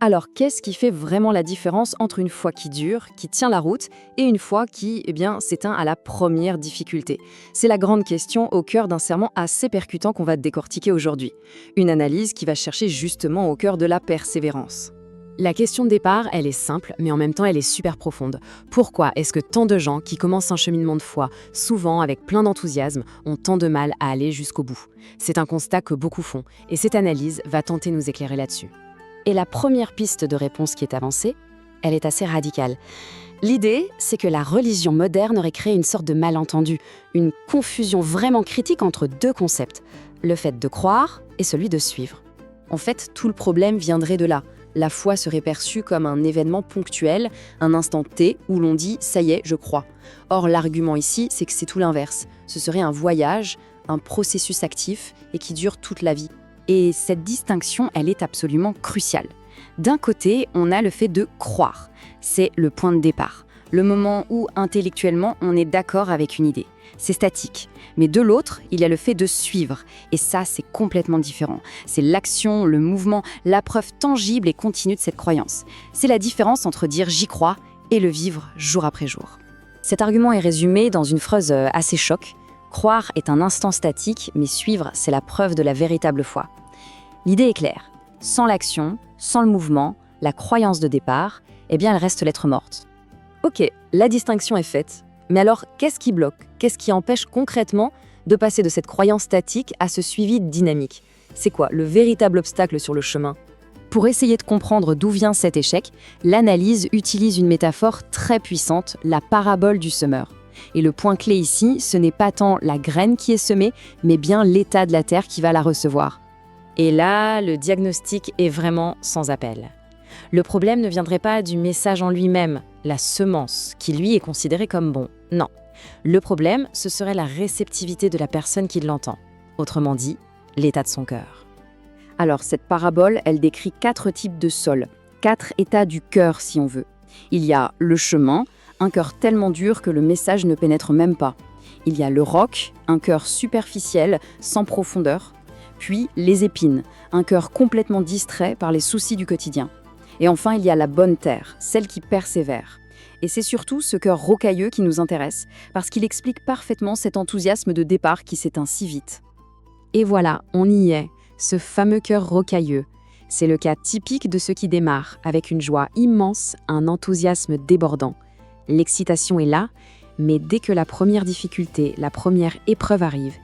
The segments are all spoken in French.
Alors, qu'est-ce qui fait vraiment la différence entre une foi qui dure, qui tient la route, et une foi qui, s'éteint à la première difficulté? C'est la grande question au cœur d'un sermon assez percutant qu'on va décortiquer aujourd'hui. Une analyse qui va chercher justement au cœur de la persévérance. La question de départ, elle est simple, mais en même temps, elle est super profonde. Pourquoi est-ce que tant de gens qui commencent un cheminement de foi, souvent avec plein d'enthousiasme, ont tant de mal à aller jusqu'au bout? C'est un constat que beaucoup font, et cette analyse va tenter de nous éclairer là-dessus. Et la première piste de réponse qui est avancée, elle est assez radicale. L'idée, c'est que la religion moderne aurait créé une sorte de malentendu, une confusion vraiment critique entre deux concepts, le fait de croire et celui de suivre. En fait, tout le problème viendrait de là. La foi serait perçue comme un événement ponctuel, un instant T où l'on dit « ça y est, je crois ». Or, l'argument ici, c'est que c'est tout l'inverse. Ce serait un voyage, un processus actif et qui dure toute la vie. Et cette distinction, elle est absolument cruciale. D'un côté, on a le fait de croire. C'est le point de départ, le moment où intellectuellement on est d'accord avec une idée. C'est statique. Mais de l'autre, il y a le fait de suivre. Et ça, c'est complètement différent. C'est l'action, le mouvement, la preuve tangible et continue de cette croyance. C'est la différence entre dire « j'y crois » et le vivre jour après jour. Cet argument est résumé dans une phrase assez choc. Croire est un instant statique, mais suivre, c'est la preuve de la véritable foi. L'idée est claire. Sans l'action, sans le mouvement, la croyance de départ, elle reste lettre morte. Ok, la distinction est faite. Mais alors, qu'est-ce qui bloque? Qu'est-ce qui empêche concrètement de passer de cette croyance statique à ce suivi dynamique? C'est quoi le véritable obstacle sur le chemin? Pour essayer de comprendre d'où vient cet échec, l'analyse utilise une métaphore très puissante, la parabole du semeur. Et le point clé ici, ce n'est pas tant la graine qui est semée, mais bien l'état de la terre qui va la recevoir. Et là, le diagnostic est vraiment sans appel. Le problème ne viendrait pas du message en lui-même, la semence, qui lui est considéré comme bon. Non. Le problème, ce serait la réceptivité de la personne qui l'entend. Autrement dit, l'état de son cœur. Alors, cette parabole, elle décrit 4 types de sol, 4 états du cœur si on veut. Il y a le chemin, un cœur tellement dur que le message ne pénètre même pas. Il y a le roc, un cœur superficiel, sans profondeur. Puis les épines, un cœur complètement distrait par les soucis du quotidien. Et enfin, il y a la bonne terre, celle qui persévère. Et c'est surtout ce cœur rocailleux qui nous intéresse, parce qu'il explique parfaitement cet enthousiasme de départ qui s'éteint si vite. Et voilà, on y est, ce fameux cœur rocailleux. C'est le cas typique de ceux qui démarrent, avec une joie immense, un enthousiasme débordant. L'excitation est là, mais dès que la première difficulté, la première épreuve arrive,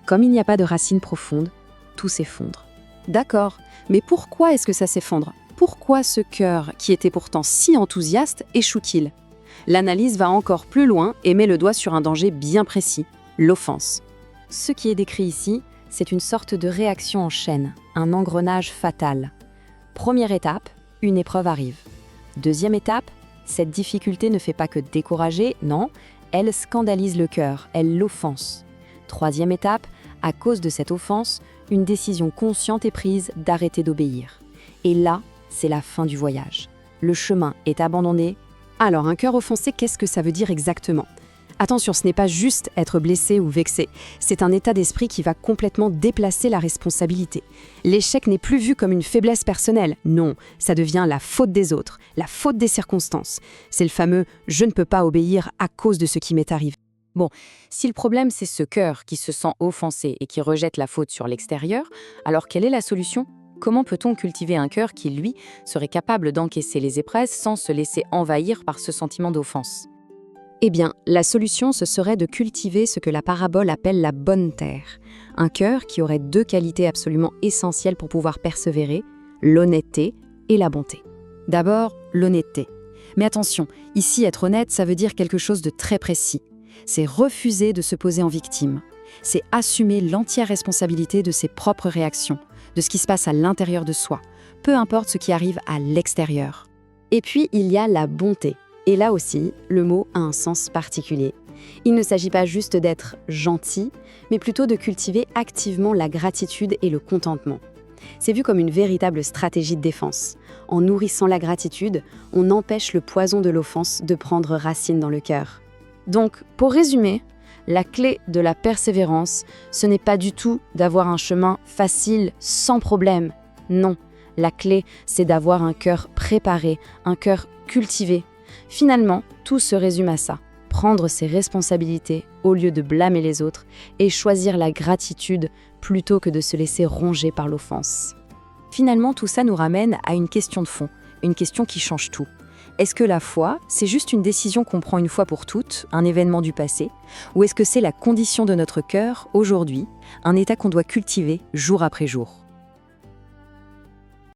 comme il n'y a pas de racines profondes, tout s'effondre. D'accord, mais pourquoi est-ce que ça s'effondre? Pourquoi ce cœur, qui était pourtant si enthousiaste, échoue-t-il? L'analyse va encore plus loin et met le doigt sur un danger bien précis, l'offense. Ce qui est décrit ici, c'est une sorte de réaction en chaîne, un engrenage fatal. Première étape, une épreuve arrive. Deuxième étape, cette difficulté ne fait pas que décourager, non, elle scandalise le cœur, elle l'offense. Troisième étape, à cause de cette offense, une décision consciente est prise d'arrêter d'obéir. Et là, c'est la fin du voyage. Le chemin est abandonné. Alors, un cœur offensé, qu'est-ce que ça veut dire exactement? Attention, ce n'est pas juste être blessé ou vexé. C'est un état d'esprit qui va complètement déplacer la responsabilité. L'échec n'est plus vu comme une faiblesse personnelle. Non, ça devient la faute des autres, la faute des circonstances. C'est le fameux « je ne peux pas obéir à cause de ce qui m'est arrivé ». Bon, si le problème c'est ce cœur qui se sent offensé et qui rejette la faute sur l'extérieur, alors quelle est la solution? Comment peut-on cultiver un cœur qui, lui, serait capable d'encaisser les épreuves sans se laisser envahir par ce sentiment d'offense? La solution, ce serait de cultiver ce que la parabole appelle la bonne terre. Un cœur qui aurait 2 qualités absolument essentielles pour pouvoir persévérer, l'honnêteté et la bonté. D'abord, l'honnêteté. Mais attention, ici, être honnête, ça veut dire quelque chose de très précis. C'est refuser de se poser en victime. C'est assumer l'entière responsabilité de ses propres réactions, de ce qui se passe à l'intérieur de soi, peu importe ce qui arrive à l'extérieur. Et puis, il y a la bonté. Et là aussi, le mot a un sens particulier. Il ne s'agit pas juste d'être gentil, mais plutôt de cultiver activement la gratitude et le contentement. C'est vu comme une véritable stratégie de défense. En nourrissant la gratitude, on empêche le poison de l'offense de prendre racine dans le cœur. Donc, pour résumer, la clé de la persévérance, ce n'est pas du tout d'avoir un chemin facile, sans problème. Non, La clé, c'est d'avoir un cœur préparé, un cœur cultivé. Finalement, tout se résume à ça. Prendre ses responsabilités au lieu de blâmer les autres et choisir la gratitude plutôt que de se laisser ronger par l'offense. Finalement, tout ça nous ramène à une question de fond, une question qui change tout. Est-ce que la foi, c'est juste une décision qu'on prend une fois pour toutes, un événement du passé, ou est-ce que c'est la condition de notre cœur, aujourd'hui, un état qu'on doit cultiver jour après jour ?